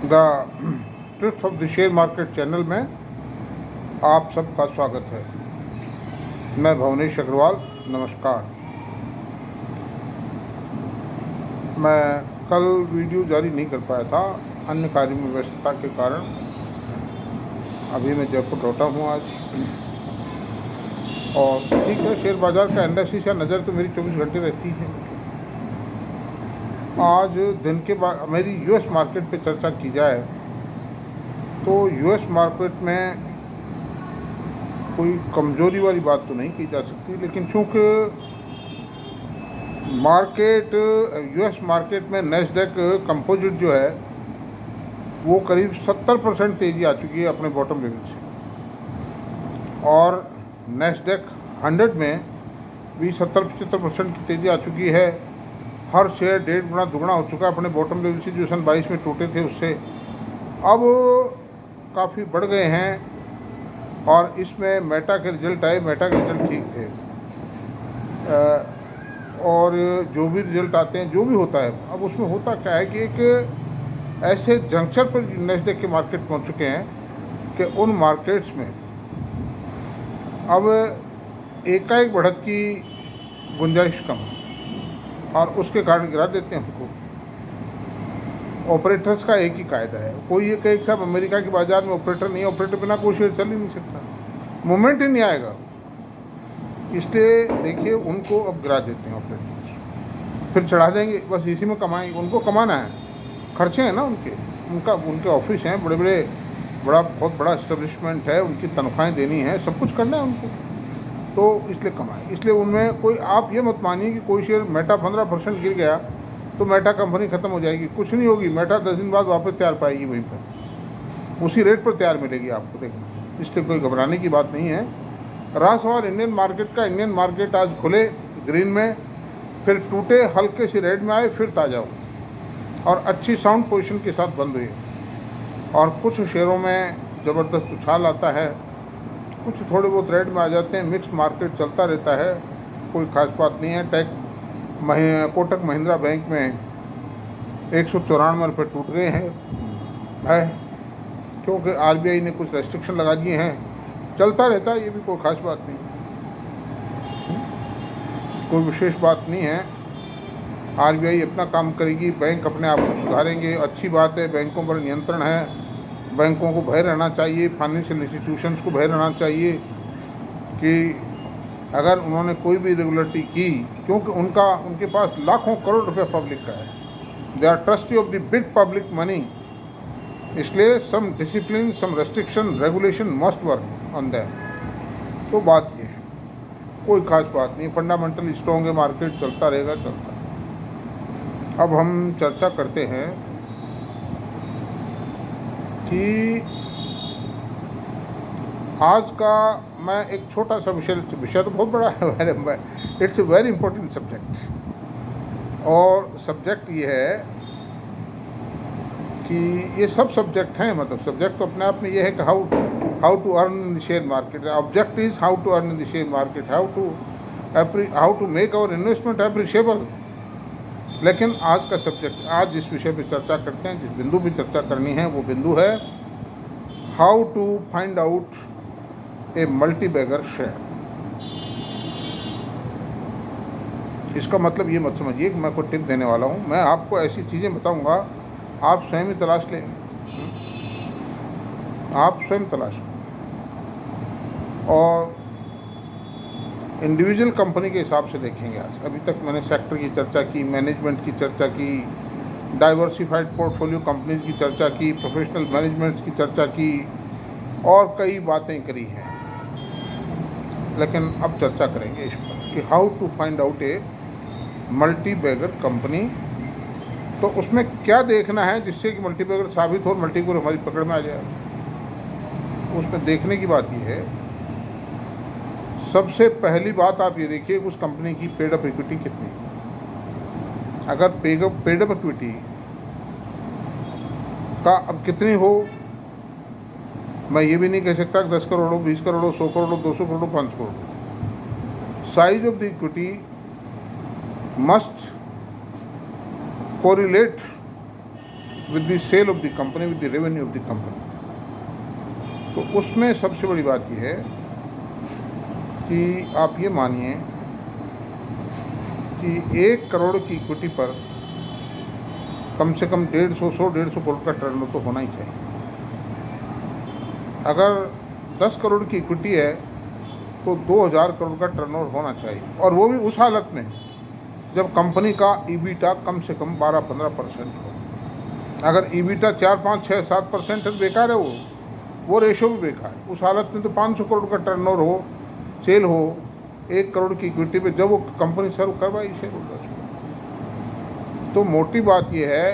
The trips of the share market channel में आप सबका स्वागत है। मैं भवनेश अग्रवाल, नमस्कार। मैं कल वीडियो जारी नहीं कर पाया था, अन्य कार्य में व्यस्तता के कारण। अभी मैं जयपुर लौटा हूँ आज, और ठीक है, शेयर बाज़ार का इंडस्ट्री से नज़र तो मेरी 24 घंटे रहती है। आज दिन के बाद मेरी यूएस मार्केट पे चर्चा की जाए तो यूएस मार्केट में कोई कमज़ोरी वाली बात तो नहीं की जा सकती, लेकिन चूँकि यूएस मार्केट में नैस्डैक कंपोजिट जो है वो करीब 70% तेज़ी आ चुकी है अपने बॉटम लेवल से, और नैस्डैक 100 में भी 70-75% की तेज़ी आ चुकी है। हर शेयर 1.5 गुना दुगना हो चुका है अपने बॉटम लेवल से, जो सन 22 में टूटे थे उससे अब काफ़ी बढ़ गए हैं। और इसमें मेटा के रिजल्ट आए, मेटा के रिजल्ट ठीक थे, और जो भी रिजल्ट आते हैं, जो भी होता है, अब उसमें होता क्या है कि एक ऐसे जंक्शन पर नैस्डैक के मार्केट पहुंच चुके हैं कि उन मार्केट्स में अब एकाएक बढ़त की गुंजाइश कम है, और उसके कारण गिरा देते हैं हमको। ऑपरेटर्स का एक ही कायदा है, कोई ये कहे कि साहब अमेरिका के बाज़ार में ऑपरेटर नहीं है, ऑपरेटर बिना कोई शेयर चल ही नहीं सकता, मूवमेंट ही नहीं आएगा। इसलिए देखिए, उनको अब गिरा देते हैं ऑपरेटर्स, फिर चढ़ा देंगे, बस इसी में कमाएंगे। उनको कमाना है, खर्चे हैं ना उनके ऑफिस हैं बहुत बड़ा इस्टेब्लिशमेंट है, उनकी तनख्वाहें देनी है, सब कुछ करना है उनको, तो इसलिए कमाएं। इसलिए उनमें कोई, आप ये मत मानिए कि कोई शेयर मेटा 15% गिर गया तो मेटा कंपनी ख़त्म हो जाएगी, कुछ नहीं होगी। मेटा 10 दिन बाद वापस तैयार पाएगी, वहीं पर उसी रेट पर तैयार मिलेगी आपको, देखना। इसलिए कोई घबराने की बात नहीं है। रहा सवाल इंडियन मार्केट का, इंडियन मार्केट आज खुले ग्रीन में, फिर टूटे, हल्के से रेड में आए, फिर ताज़ा हो, और अच्छी साउंड पोजीशन के साथ बंद हुई। और कुछ शेयरों में ज़बरदस्त उछाल आता है, कुछ थोड़े बहुत रेड में आ जाते हैं। मिक्स मार्केट चलता रहता है, कोई ख़ास बात नहीं है। कोटक महिंद्रा बैंक में 194 रुपये टूट गए हैं, क्योंकि आरबीआई ने कुछ रेस्ट्रिक्शन लगा दिए हैं। चलता रहता है, ये भी कोई ख़ास बात नहीं, कोई विशेष बात नहीं है। आरबीआई अपना काम करेगी, बैंक अपने आप को सुधारेंगे, अच्छी बात है। बैंकों पर नियंत्रण है, बैंकों को भय रहना चाहिए, फाइनेंशियल इंस्टीट्यूशंस को भय रहना चाहिए कि अगर उन्होंने कोई भी रेगुलेटरी की, क्योंकि उनके पास लाखों करोड़ रुपए पब्लिक का है, they are trustee of the big public money, इसलिए some discipline, some restriction, regulation must work on them. तो बात ये है, कोई ख़ास बात नहीं, फंडामेंटल स्ट्रॉन्ग है मार्केट, चलता रहेगा, चलता है। अब हम चर्चा करते हैं कि आज का मैं एक छोटा सा विषय तो बहुत बड़ा है, it's a very important subject. और सब्जेक्ट ये है कि ये सब सब्जेक्ट हैं, मतलब सब्जेक्ट तो अपने आप में ये है कि how to earn in the share market. Object is how to earn in the share market, how to make our investment appreciable. लेकिन आज का सब्जेक्ट, आज जिस विषय पर चर्चा करते हैं, जिस बिंदु पर चर्चा करनी है, वो बिंदु है how to find out a multi bagger share. इसका मतलब ये मत समझिए कि मैं कोई टिप देने वाला हूँ, मैं आपको ऐसी चीज़ें बताऊँगा, आप स्वयं ही तलाश लेंगे, आप स्वयं तलाश लेंगे, और इंडिविजुअल कंपनी के हिसाब से देखेंगे। आज अभी तक मैंने सेक्टर की चर्चा की, मैनेजमेंट की चर्चा की, डाइवर्सिफाइड पोर्टफोलियो कंपनीज की चर्चा की, प्रोफेशनल मैनेजमेंट्स की चर्चा की, और कई बातें करी हैं। लेकिन अब चर्चा करेंगे इस पर कि how to find out a multi bagger company. तो उसमें क्या देखना है जिससे कि मल्टी बैगर साबित हो और मल्टी बैगर हमारी पकड़ में आ जाए। उसमें देखने की बात यह है, सबसे पहली बात आप ये देखिए उस कंपनी की पेड अप इक्विटी कितनी है। अगर पेड अप इक्विटी का अब कितनी हो, मैं ये भी नहीं कह सकता कि 10 करोड़ हो, 20 करोड़ हो, 100 करोड़ हो, 200 करोड़ हो, 500 करोड़ हो। Size of the equity must correlate with the sale of the company, with the revenue of the company. तो उसमें सबसे बड़ी बात ये है कि आप ये मानिए कि 1 करोड़ की इक्विटी पर कम से कम 150 करोड़ का टर्नओवर तो होना ही चाहिए। अगर 10 करोड़ की इक्विटी है तो 2000 करोड़ का टर्नओवर होना चाहिए, और वो भी उस हालत में जब कंपनी का ईबिटा कम से कम 12-15% हो। अगर ईबिटा 4, 5, 6, 7% है तो बेकार है, वो रेशो भी बेकार है। उस हालत में तो 500 करोड़ का टर्नओवर हो, सेल हो 1 करोड़ की इक्विटी पे, जब वो कंपनी सर्व करवाई शेयर होल्डर्स को। तो मोटी बात ये है,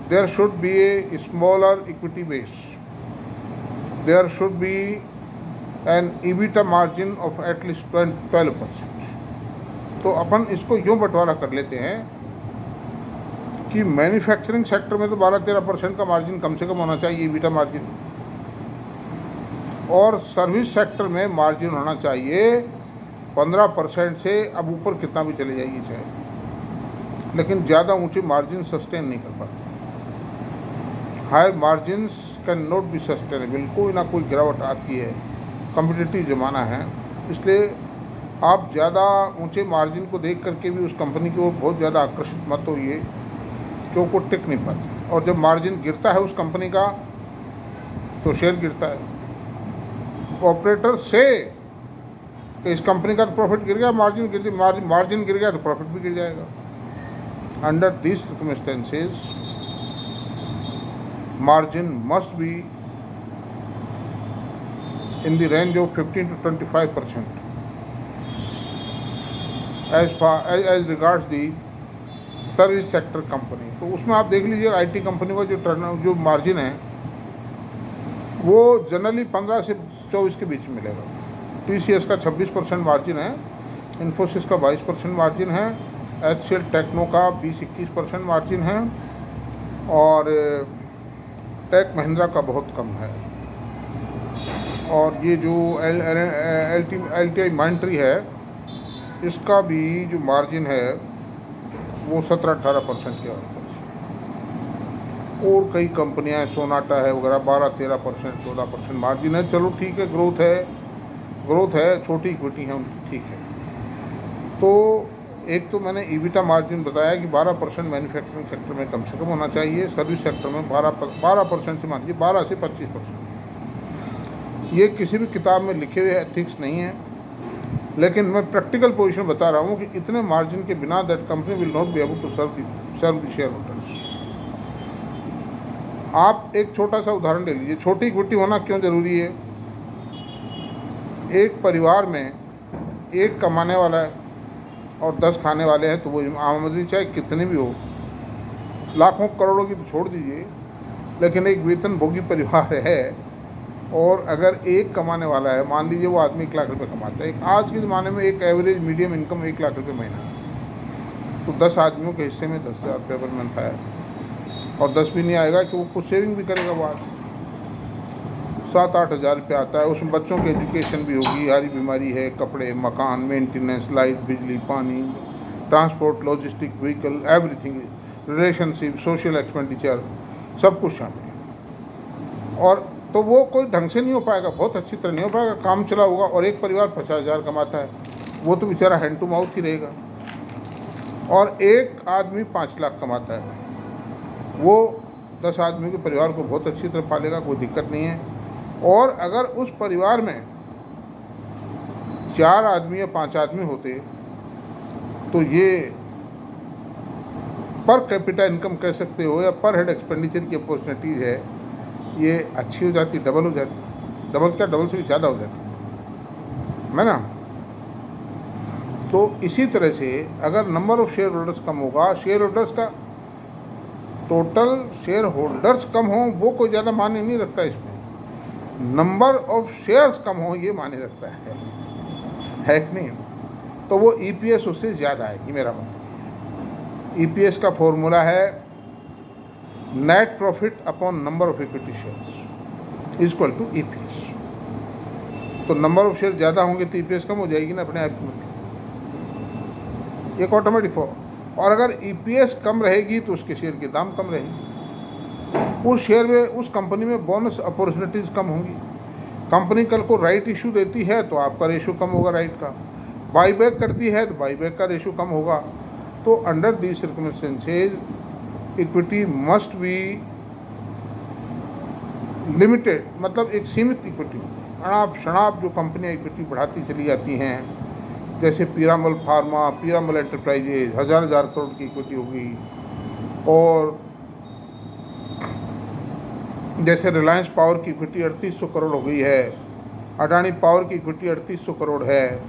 there should be a smaller equity base, there should be an EBITDA margin of at least 12%। तो अपन इसको यूँ बंटवारा कर लेते हैं कि मैन्युफैक्चरिंग सेक्टर में तो 12-13% का मार्जिन कम से कम होना चाहिए, ईबिटा मार्जिन, और सर्विस सेक्टर में मार्जिन होना चाहिए 15% से अब ऊपर कितना भी चले जाइए चाहे, लेकिन ज़्यादा ऊंचे मार्जिन सस्टेन नहीं कर पाते। High margins can not be sustainable, कोई ना कोई गिरावट आती है, कम्पिटिटिव ज़माना है, इसलिए आप ज़्यादा ऊंचे मार्जिन को देख करके भी उस कंपनी की ओर बहुत ज़्यादा आकर्षित मत होइए कि वो टिक नहीं पाती। और जब मार्जिन गिरता है उस कंपनी का तो शेयर गिरता है। ऑपरेटर से कि इस कंपनी का तो प्रॉफिट गिर गया, मार्जिन गिर गया तो प्रॉफिट भी गिर जाएगा। Under this circumstances margin must be in the range of 15 to 25% as regards the service sector company. तो उसमें आप देख लीजिए आईटी कंपनी का जो मार्जिन है वो जनरली 15 से 24 के बीच में मिलेगा। टीसीएस का 26% मार्जिन है, इन्फोसिस का 22% मार्जिन है, एचसीएल टेक्नो का 20-21% मार्जिन है, और टेक महिंद्रा का बहुत कम है। और ये जो एलटीआई माइंट्री है इसका भी जो मार्जिन है वो 17-18% के आसपास। और कई कंपनियां सोनाटा है वगैरह 12-13%, 14% मार्जिन है। चलो ठीक है, ग्रोथ है, छोटी इक्विटी है उनकी, ठीक है। तो एक तो मैंने ईबिटा मार्जिन बताया कि 12% मैन्युफैक्चरिंग सेक्टर में कम से कम होना चाहिए, सर्विस सेक्टर में 12% से मान लीजिए 12 से 25%। ये किसी भी किताब में लिखे हुए एथिक्स नहीं है, लेकिन मैं प्रैक्टिकल पोजीशन बता रहा हूँ कि इतने मार्जिन के बिना that company will not be able to serve the share holders. आप एक छोटा सा उदाहरण ले लीजिए, छोटी इक्विटी होना क्यों ज़रूरी है। एक परिवार में एक कमाने वाला है और 10 खाने वाले हैं, तो वो आमदनी चाहे कितनी भी हो, लाखों करोड़ों की तो छोड़ दीजिए, लेकिन एक वेतन भोगी परिवार है और अगर एक कमाने वाला है, मान लीजिए वो आदमी 1 लाख रुपए कमाता है, आज के ज़माने में एक एवरेज मीडियम इनकम 1 लाख रुपये महीना, तो 10 आदमियों के हिस्से में 10,000 रुपये पर मंथ आया, और 10 भी नहीं आएगा कि वो कुछ सेविंग भी करेगा, बाद 7-8 हज़ार रुपये आता है। उसमें बच्चों की एजुकेशन भी होगी, हरी बीमारी है, कपड़े, मकान, मेंटेनेंस, लाइट, बिजली, पानी, transport, logistic, vehicle, everything, relationship, social expenditure, सब कुछ शामिल है। और तो वो कोई ढंग से नहीं हो पाएगा, बहुत अच्छी तरह नहीं हो पाएगा, काम चला होगा। और एक परिवार 50,000 कमाता है, वो तो बेचारा हैंड टू माउथ ही रहेगा। और एक आदमी 5 लाख कमाता है, वो 10 आदमी के परिवार को बहुत अच्छी तरह पालेगा, कोई दिक्कत नहीं है। और अगर उस परिवार में 4 आदमी या 5 आदमी होते तो ये पर कैपिटा इनकम कह सकते हो या पर हेड एक्सपेंडिचर की अपॉर्चुनिटीज़ है, ये अच्छी हो जाती, डबल हो जाती, डबल से भी ज़्यादा हो जाती है ना। तो इसी तरह से अगर नंबर ऑफ़ शेयर होल्डर्स कम होगा, शेयर होल्डर्स का टोटल शेयर होल्डर्स कम हो वो कोई ज़्यादा मायने नहीं रखता, इसमें नंबर ऑफ शेयर्स कम हो ये मायने रखता है कि नहीं। तो वो ईपीएस उससे ज़्यादा आएगी, मेरा मतलब। ईपीएस का फॉर्मूला है net profit upon number of equity shares equal to EPS. तो नंबर ऑफ शेयर ज़्यादा होंगे तो ईपीएस कम हो जाएगी ना अपने आप में, एक ऑटोमेटिक हो। और अगर ईपीएस कम रहेगी तो उसके शेयर के दाम कम रहेंगे। उस शेयर में, उस कंपनी में बोनस अपॉर्चुनिटीज़ कम होंगी। कंपनी कल को राइट इशू देती है तो आपका रेशो कम होगा राइट का, बाईबैक करती है तो बाईबैक का रेशो कम होगा। तो under the circumstances equity must be limited, मतलब एक सीमित इक्विटी। अनाप शनाप जो कंपनियां इक्विटी बढ़ाती चली जाती हैं, जैसे पीरामल फार्मा, पीरामल एंटरप्राइजेज, हज़ार करोड़ की इक्विटी होगी, और जैसे रिलायंस पावर की इक्विटी 3800 करोड़ हो गई है, अडानी पावर की इक्विटी 3800 करोड़ है,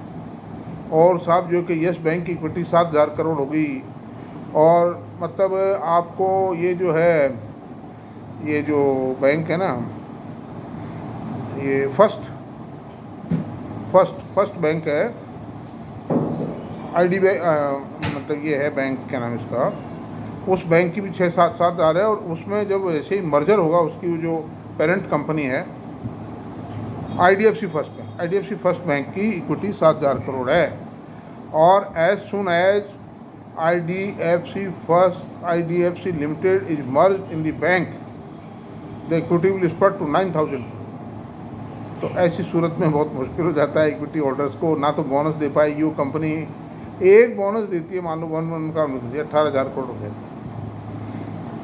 और साहब जो कि यस बैंक की इक्विटी 7000 करोड़ हो गई। और मतलब आपको ये जो है, ये जो बैंक है ना, ये फर्स्ट बैंक है, ID बैंक, मतलब ये है बैंक, क्या नाम इसका, उस बैंक की भी 6-7 आ रहा है। और उसमें जब ऐसे ही मर्जर होगा, उसकी जो पेरेंट कंपनी है IDFC फर्स्ट बैंक की इक्विटी 7000 करोड़ है। और as soon as IDFC limited is merge in the bank, the equity will spread to 9000। तो ऐसी सूरत में बहुत मुश्किल हो जाता है इक्विटी होल्डर्स को, ना तो बोनस दे पाएगी वो कंपनी। एक बोनस देती है, मान लो 1 का 18,000 करोड़ रुपये।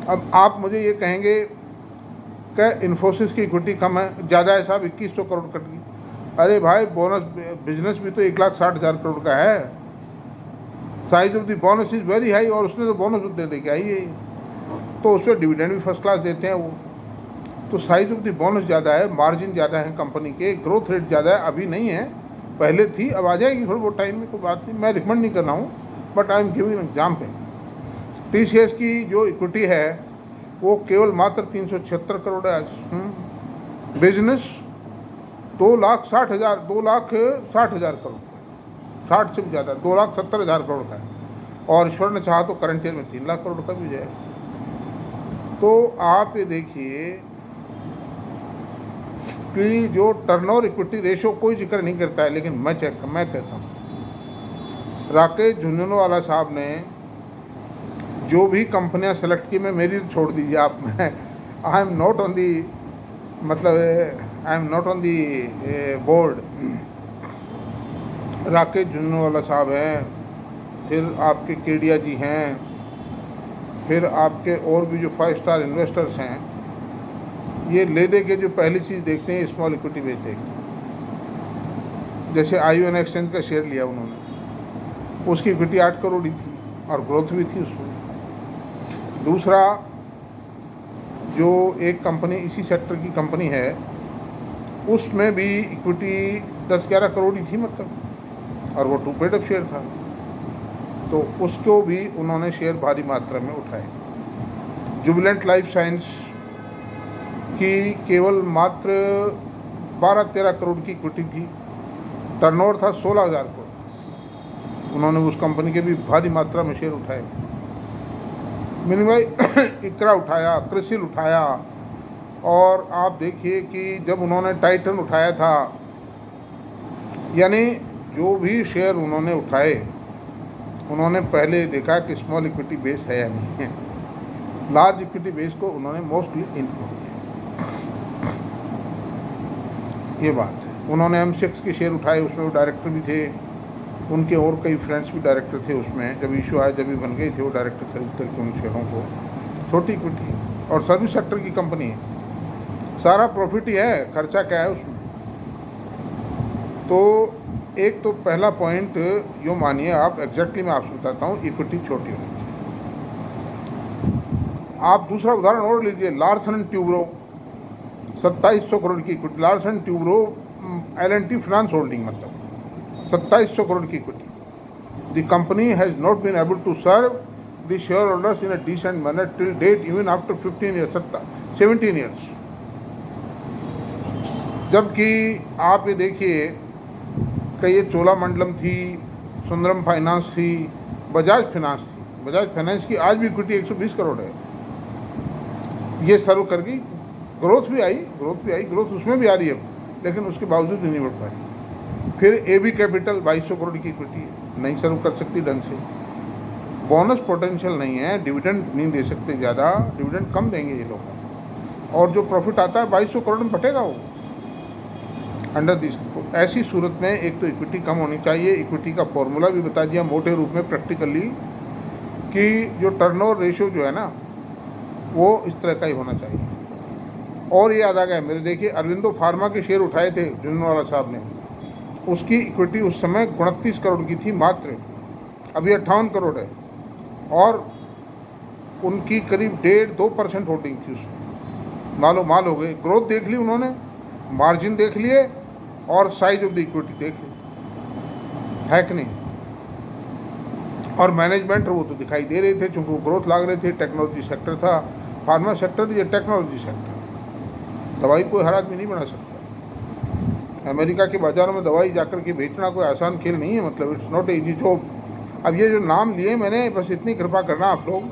अब आप मुझे ये कहेंगे कि इन्फोसिस की इक्विटी कम है, ज़्यादा है साहब, 2100 करोड़ कट गई। अरे भाई, बोनस बिजनेस भी तो 1,60,000 करोड़ का है, size of the bonus is very high, और उसने तो बोनस दे के आई है, तो उस पर डिविडेंड भी फर्स्ट क्लास देते हैं वो। तो साइज ऑफ द बोनस ज़्यादा है, मार्जिन ज़्यादा है कंपनी के, ग्रोथ रेट ज़्यादा है, अभी नहीं है, पहले थी, अब आ जाएगी थोड़ी बहुत टाइम में, कोई बात नहीं, मैं रिकमेंड नहीं कर रहा हूँ, but I am giving example. TCS की जो इक्विटी है वो केवल मात्र 376 करोड़ है आज। बिजनेस 2,60,000 करोड़, 60 से भी ज़्यादा, 2,70,000 करोड़ का है, और ईश्वर ने चाहा तो करंट ईयर में 3 लाख करोड़ का भी जाए। तो आप ये देखिए कि जो टर्नओवर इक्विटी रेशो कोई जिक्र नहीं करता है, लेकिन मैं कहता हूँ, राकेश झुंझुनवाला साहब ने जो भी कंपनियां सेलेक्ट की, मैं मेरी छोड़ दीजिए आप, मैं I am not on the, मतलब I am not on the board. Rakesh Jhunjhunwala साहब हैं, फिर आपके केडिया जी हैं, फिर आपके और भी जो 5 स्टार इन्वेस्टर्स हैं, ये ले दे के जो पहली चीज़ देखते हैं स्मॉल इक्विटी बेचेगी। जैसे ION एक्सचेंज का शेयर लिया उन्होंने, उसकी इक्विटी 8 करोड़ ही थी और ग्रोथ भी थी उसमें। दूसरा, जो एक कंपनी इसी सेक्टर की कंपनी है, उसमें भी इक्विटी 10-11 करोड़ ही थी मतलब, और वो 2 पेड अप शेयर था, तो उसको भी उन्होंने शेयर भारी मात्रा में उठाए। जुबिलेंट लाइफ साइंस की केवल मात्र 12-13 करोड़ की इक्विटी थी, टर्नओवर था 16,000 करोड़, उन्होंने उस कंपनी के भी भारी मात्रा में शेयर उठाए। मिनिमाई इकरा उठाया, क्रिसिल उठाया, और आप देखिए कि जब उन्होंने टाइटन उठाया था, यानी जो भी शेयर उन्होंने उठाए, उन्होंने पहले देखा कि स्मॉल इक्विटी बेस है या नहीं है, लार्ज इक्विटी बेस को उन्होंने मोस्टली इनपुट किया, ये बात है। उन्होंने M6 के शेयर उठाए, उसमें वो डायरेक्टर भी थे, उनके और कई फ्रेंड्स भी डायरेक्टर थे उसमें, जब इशू आया जब भी बन गए थे वो डायरेक्टर खरीद करके उन शेयरों को। छोटी इक्विटी और सर्विस सेक्टर की कंपनी है, सारा प्रॉफिट ही है, खर्चा क्या है उसमें। तो एक तो पहला पॉइंट यूँ मानिए आप, एग्जैक्टली मैं आपसे बताता हूँ, इक्विटी छोटी होनी चाहिए। आप दूसरा उदाहरण और लीजिए, लार्सन एंड ट्यूब्रो 2700 करोड़ की equity, Larsen Toubro L&T finance holding, मतलब 2700 करोड़ की equity. The company has not been able to serve the share holders in a decent manner till date, even after 17 years. जबकि आप ये देखिए कि ये चोलामंडलम थी, सुंदरम फाइनेंस थी, बजाज फाइनेंस थी, बजाज फाइनेंस की आज भी इक्विटी 120 करोड़ है। ये सर्व कर गई, ग्रोथ भी आई, ग्रोथ उसमें भी आ रही है, लेकिन उसके बावजूद भी नहीं बढ़ पा रही। फिर AB कैपिटल 2200 करोड़ की इक्विटी है, नहीं सर्व कर सकती ढंग से, बोनस पोटेंशियल नहीं है, डिविडेंड नहीं दे सकते ज़्यादा, डिविडेंड कम देंगे ये लोग। और जो प्रॉफिट आता है 2200 करोड़ में बटेगा वो अंडर दिस। ऐसी सूरत में एक तो इक्विटी कम होनी चाहिए। इक्विटी का फॉर्मूला भी बता दिया मोटे रूप में प्रैक्टिकली कि जो टर्नओवर रेशियो जो है ना वो इस तरह का ही होना चाहिए। और ये याद आ गया मेरे, देखिए अरविंदो फार्मा के शेयर उठाए थे झुंझुनवाला साहब ने, उसकी इक्विटी उस समय 29 करोड़ की थी मात्र, अभी 58 करोड़ है और उनकी करीब 1.5-2% होल्डिंग थी उसमें। मालो माल हो गए। ग्रोथ देख ली उन्होंने, मार्जिन देख लिए और साइज ऑफ द इक्विटी देख ली, है कि नहीं। और मैनेजमेंट वो तो दिखाई दे रहे थे चूँकि वो ग्रोथ लाग रहे थे, टेक्नोलॉजी सेक्टर था, फार्मा सेक्टर, ये टेक्नोलॉजी सेक्टर। दवाई कोई हर आदमी नहीं बना सकता। अमेरिका के बाज़ारों में दवाई जाकर के बेचना कोई आसान खेल नहीं है, मतलब इट्स नॉट इजी जॉब। अब ये जो नाम लिए मैंने, बस इतनी कृपा करना आप लोग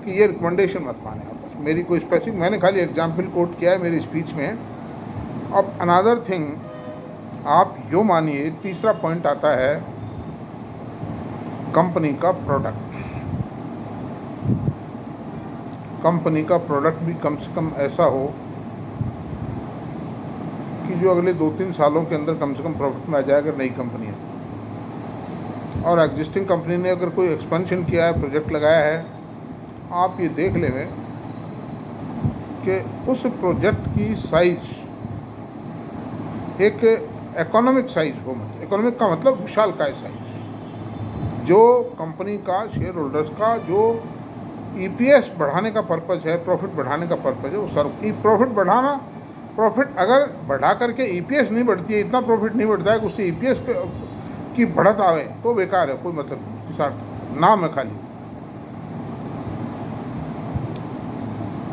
कि ये रिकमेंडेशन मत माने आप, बस मेरी कोई स्पेसिफिक, मैंने खाली एग्जाम्पल कोट किया है मेरी स्पीच में। अब अनदर थिंग आप यो मानिए, तीसरा पॉइंट आता है कंपनी का प्रोडक्ट। कंपनी का प्रोडक्ट भी कम से कम ऐसा हो कि जो अगले 2-3 सालों के अंदर कम से कम प्रॉफिट में आ जाए अगर नई कंपनी है। और एग्जिस्टिंग कंपनी ने अगर कोई एक्सपेंशन किया है, प्रोजेक्ट लगाया है, आप ये देख लेंगे कि उस प्रोजेक्ट की साइज एक इकोनॉमिक साइज हो, इकोनॉमिक का मतलब विशालकाय साइज, जो कंपनी का शेयर होल्डर्स का जो ईपीएस बढ़ाने का पर्पज़ है, प्रॉफिट बढ़ाने का पर्पज़ है, वो सर प्रॉफिट बढ़ाना, प्रॉफिट अगर बढ़ा करके ईपीएस नहीं बढ़ती है, इतना प्रॉफिट नहीं बढ़ता है कि उससे ईपीएस की बढ़त आवे तो बेकार है, कोई मतलब नहीं, साथ नाम है खाली।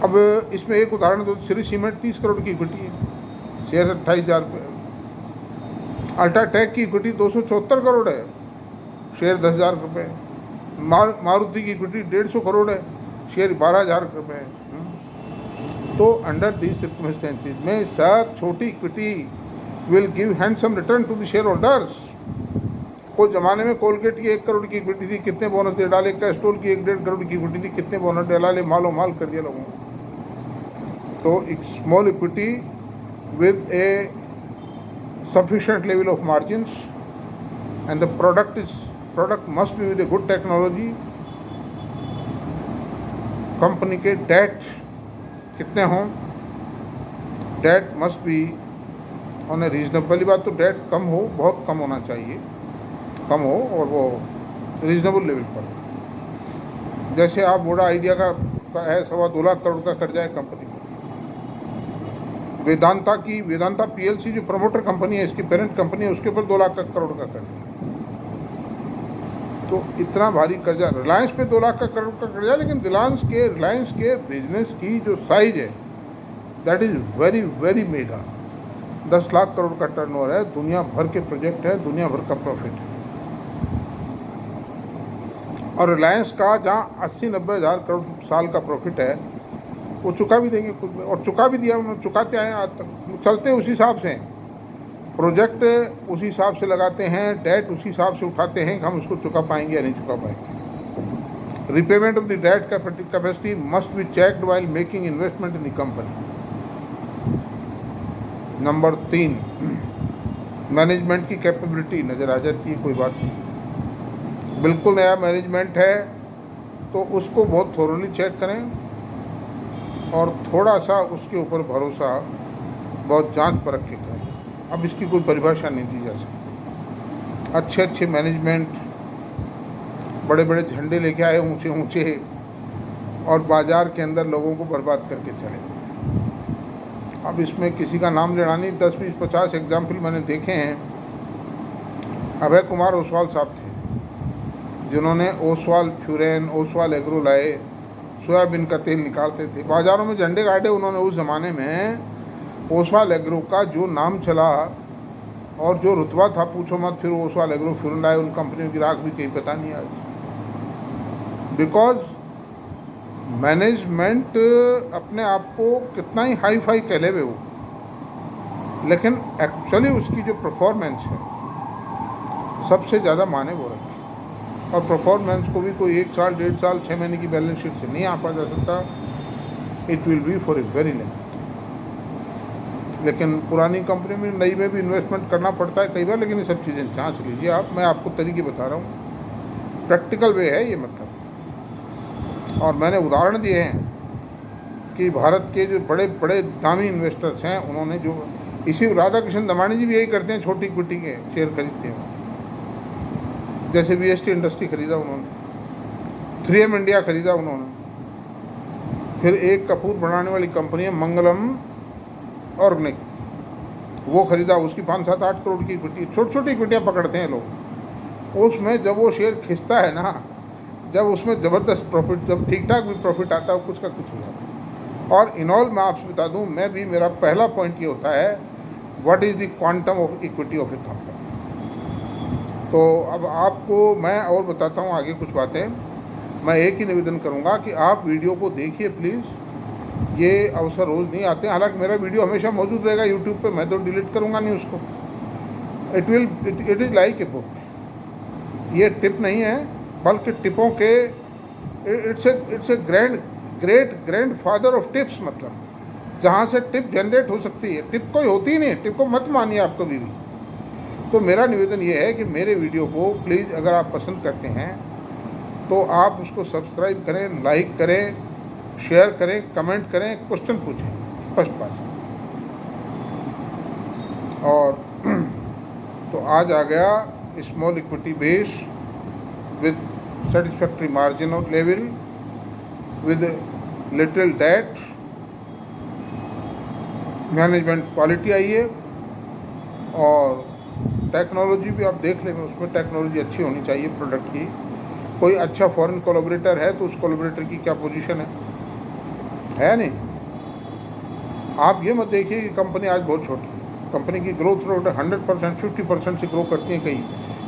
अब इसमें एक उदाहरण दो, श्री सीमेंट 30 करोड़ की इक्विटी है, शेयर 28,000 रुपये। अल्ट्राटेक की इक्विटी 274 करोड़ है, शेयर 10,000 रुपये। मारुति की इक्विटी 150 करोड़ है, शेयर 12,000 रुपये है। तो अंडर दीज सर्कमस्टेंसेज में सर छोटी equity will give handsome return to the share holders. कोई ज़माने में कोलगेट की 1 करोड़ की इक्विटी थी, कितने बोनस दे डाले, कैस्ट्रोल की 1-1.5 करोड़ की इक्विटी थी, कितने बोनस दे डाले, मालो माल कर दिया लोगों को। तो एक small equity with A sufficient level of margins and the product must be with a good technology। Company के डेट कितने हों, debt must be on a reasonable, पहली बात तो डेट कम हो, बहुत कम होना चाहिए, कम हो और वो रीजनेबल लेवल पर। जैसे आप बोड़ा आइडिया का है 2.25 लाख करोड़ का कर्जा है कंपनी। वेदांता पीएलसी जो प्रमोटर कंपनी है, इसकी पेरेंट कंपनी है, उसके ऊपर 2 लाख करोड़ का कर्जा। तो इतना भारी कर्जा, रिलायंस पे 2 लाख करोड़ का कर्जा, लेकिन रिलायंस के बिजनेस की जो साइज है that is very very mega. 10 lakh crore का टर्नओवर है, दुनिया भर के प्रोजेक्ट है, दुनिया भर का प्रॉफिट है। और रिलायंस का जहाँ 80-90 हज़ार करोड़ साल का प्रॉफिट है, वो चुका भी देंगे खुद में, और चुका भी दिया उन्होंने, चुकाते आए आज तक, चलते उसी हिसाब से, प्रोजेक्ट उसी हिसाब से लगाते हैं, डेट उसी हिसाब से उठाते हैं कि हम उसको चुका पाएंगे या नहीं चुका पाएंगे। Repayment of the debt capacity must be checked while making investment in the company. Number 3, management की कैपेबिलिटी नज़र आ जाती है, कोई बात नहीं, बिल्कुल नया मैनेजमेंट है तो उसको बहुत थोरली चेक करें और थोड़ा सा उसके ऊपर भरोसा बहुत जांच परख के करें। अब इसकी कोई परिभाषा नहीं दी जा सकती। अच्छे मैनेजमेंट, बड़े बड़े झंडे लेके आए ऊंचे और बाज़ार के अंदर लोगों को बर्बाद करके चले। अब इसमें किसी का नाम लेना नहीं, 10, 20, 50 एग्जाम्पल मैंने देखे हैं। अभय कुमार ओसवाल साहब थे जिन्होंने ओसवाल फ्यूरेन, ओसवाल एग्रो लाए, सोयाबीन का तेल निकालते थे, बाज़ारों में झंडे गाड़े उन्होंने। उस ज़माने में ओसवाल एग्रो का जो नाम चला और जो रुतबा था पूछो मत। फिर ओसवाल एग्रो फिर लाए, उन कंपनियों की राख भी कहीं पता नहीं आज, बिकॉज मैनेजमेंट अपने आप को कितना ही हाई फाई कह ले वो, लेकिन एक्चुअली उसकी जो परफॉर्मेंस है सबसे ज़्यादा माने वो रखी। और परफॉर्मेंस को भी कोई 1 साल, 1.5 साल, 6 महीने की बैलेंस शीट से नहीं आपा जा सकता। It will be for a very long. लेकिन पुरानी कंपनी में नई में भी इन्वेस्टमेंट करना पड़ता है कई बार, लेकिन ये सब चीज़ें जांच लीजिए आप। मैं आपको तरीके बता रहा हूँ, प्रैक्टिकल वे है ये मतलब। और मैंने उदाहरण दिए हैं कि भारत के जो बड़े बड़े दामी इन्वेस्टर्स हैं, उन्होंने जो इसी राधा कृष्ण दमानी जी भी यही करते हैं, छोटी इक्विटी के शेयर खरीदते हैं। जैसे VST इंडस्ट्री खरीदा उन्होंने, 3M इंडिया खरीदा उन्होंने, फिर एक कपूर बनाने वाली कंपनी है मंगलम ऑर्गेनिक, वो खरीदा, उसकी 5-7-8 करोड़ की इक्विटी। छोटी छोटी इक्विटियाँ पकड़ते हैं लोग। उसमें जब वो शेयर खिंचता है ना, जब उसमें ज़बरदस्त प्रॉफिट, जब ठीक ठाक भी प्रॉफिट आता है, कुछ का कुछ हो जाता है। और इन ऑल मैं आपसे बता दूं, मैं भी, मेरा पहला पॉइंट ये होता है, what is the quantum of equity of A company. तो अब आपको मैं और बताता हूँ आगे कुछ बातें। मैं एक ही निवेदन करूँगा कि आप वीडियो को देखिए प्लीज़। ये अवसर रोज़ नहीं आते, हालांकि मेरा वीडियो हमेशा मौजूद रहेगा यूट्यूब पे, मैं तो डिलीट करूँगा नहीं उसको। It is like a book. ये टिप नहीं है, बल्कि टिपों के, it's a great father of tips, मतलब जहाँ से टिप जनरेट हो सकती है। टिप कोई होती ही नहीं, टिप को मत मानिए आप कभी भी। तो मेरा निवेदन ये है कि मेरे वीडियो को प्लीज़ अगर आप पसंद करते हैं तो आप उसको सब्सक्राइब करें, लाइक करें, शेयर करें, कमेंट करें, क्वेश्चन पूछें फर्स्ट पास। और तो आज आ गया small equity base with satisfactory margin of level, with little debt, management quality आई है। और टेक्नोलॉजी भी आप देख लेंगे, उसमें टेक्नोलॉजी अच्छी होनी चाहिए प्रोडक्ट की। कोई अच्छा फॉरेन कोलैबोरेटर है तो उस कोलैबोरेटर की क्या पोजीशन है नहीं। आप ये मत देखिए कि कंपनी आज बहुत छोटी है, कंपनी की ग्रोथ रेट 100%, 50% से ग्रो करती हैं।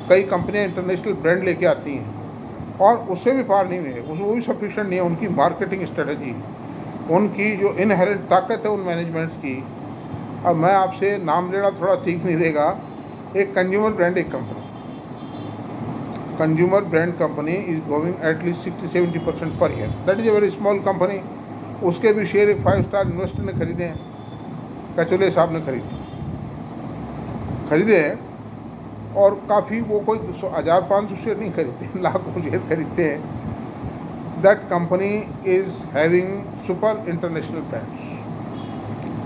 कई कंपनियां इंटरनेशनल ब्रांड लेके आती हैं और उससे भी पार नहीं है, वो भी सफिशिएंट नहीं है। उनकी मार्केटिंग स्ट्रेटजी, उनकी जो इनहेरेंट ताकत है उन मैनेजमेंट्स की। अब मैं आपसे नाम लेना थोड़ा ठीक नहीं रहेगा। एक कंज्यूमर ब्रांड, एक company, consumer brand company is growing at least 60-70% per year, that is a very small company. उसके भी शेयर एक 5 स्टार इन्वेस्टर ने खरीदे हैं, कचोले साहब ने खरीदे हैं। और काफ़ी, वो कोई 1500 शेयर नहीं खरीदते, लाखों शेयर खरीदते हैं। That company is having super international brands.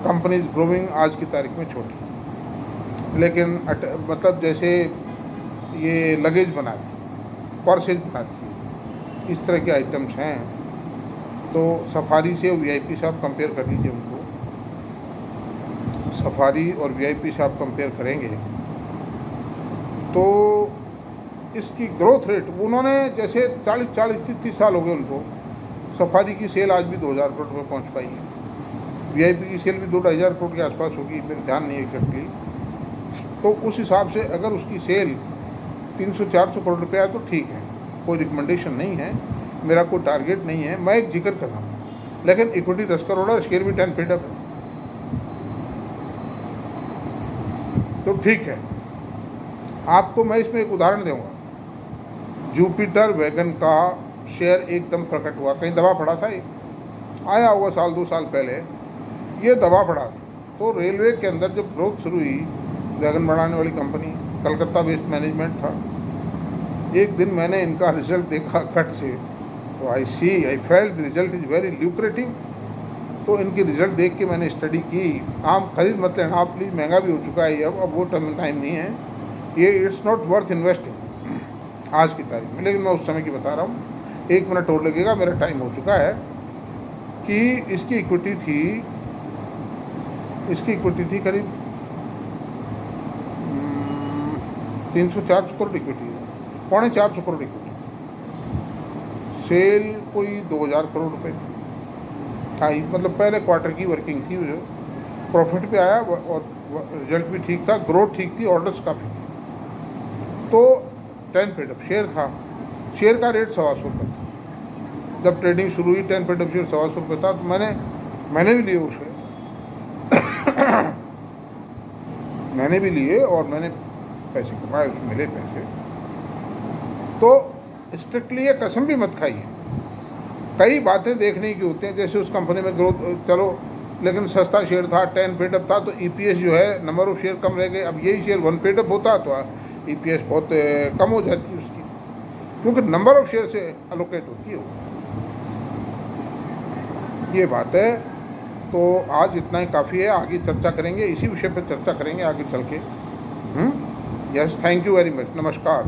Company is growing आज की तारीख में छोटी, लेकिन मतलब जैसे ये लगेज बनाती, पर्सेज बनाती, इस तरह के आइटम्स हैं। तो सफारी से VIP से आप कंपेयर कर लीजिए उनको, सफारी और VIP से आप कंपेयर करेंगे तो इसकी ग्रोथ रेट, उन्होंने जैसे 40-30 साल हो गए उनको, सफारी की सेल आज भी 2000 करोड़ में पहुंच पाई है। VIP की सेल भी 2-2,500 करोड़ के आसपास होगी, मेरे ध्यान नहीं है एग्जैक्टली। तो उस हिसाब से अगर उसकी सेल 300-400 करोड़ रुपया है तो ठीक है, कोई रिकमेंडेशन नहीं है, मेरा कोई टारगेट नहीं है, मैं एक जिक्र कर रहा हूँ। लेकिन इक्विटी 10 करोड़ है, शेयर भी 10 फीट अप है, तो ठीक है। आपको मैं इसमें एक उदाहरण दूंगा। जुपिटर वैगन का शेयर एकदम प्रकट हुआ, कहीं दबा पड़ा था, आया होगा 1-2 साल पहले, ये दबा पड़ा था। तो रेलवे के अंदर जब ग्रोथ शुरू हुई, वैगन बनाने वाली कंपनी, कलकत्ता बेस्ड मैनेजमेंट था। एक दिन मैंने इनका रिजल्ट देखा कट से, तो I felt the result is very lucrative. तो इनकी रिजल्ट देख के मैंने स्टडी की। आप खरीद मत लेना आप प्लीज़, महंगा भी हो चुका है अब वो टाइम नहीं है ये, इट्स नॉट वर्थ इन्वेस्टिंग आज की तारीख में। लेकिन मैं उस समय की बता रहा हूँ, 1 मिनट और लगेगा, मेरा टाइम हो चुका है। कि इसकी इक्विटी थी करीब 300-400 crore equity, 450 crore equity. Sale कोई 2000 करोड़ रुपए आई, मतलब पहले क्वार्टर की वर्किंग थी, जो प्रॉफिट पे आया और रिजल्ट भी ठीक था, ग्रोथ ठीक थी, ऑर्डर्स काफ़ी थी। तो 10 पेड अप शेयर था, शेयर का रेट 125 रुपये था जब ट्रेडिंग शुरू हुई। 10 पेड अप शेयर 125 रुपये था, तो मैंने भी लिए वो शेयर मैंने भी लिए और मैंने पैसे कमाए, उसमें मिले पैसे। तो स्ट्रिक्टली ये कसम भी मत खाइए, कई बातें देखने की होती हैं। जैसे उस कंपनी में ग्रोथ, चलो लेकिन सस्ता शेयर था, 10 पेड अप था, तो ईपीएस जो है नंबर ऑफ शेयर कम रह गए। अब यही शेयर 1 पेड अप होता तो ईपीएस बहुत कम हो जाती है उसकी, क्योंकि नंबर ऑफ शेयर से अलोकेट होती है वो, ये बात है। तो आज इतना ही काफ़ी है, आगे चर्चा करेंगे, इसी विषय पर चर्चा करेंगे आगे चल के। Yes, thank you very much, नमस्कार।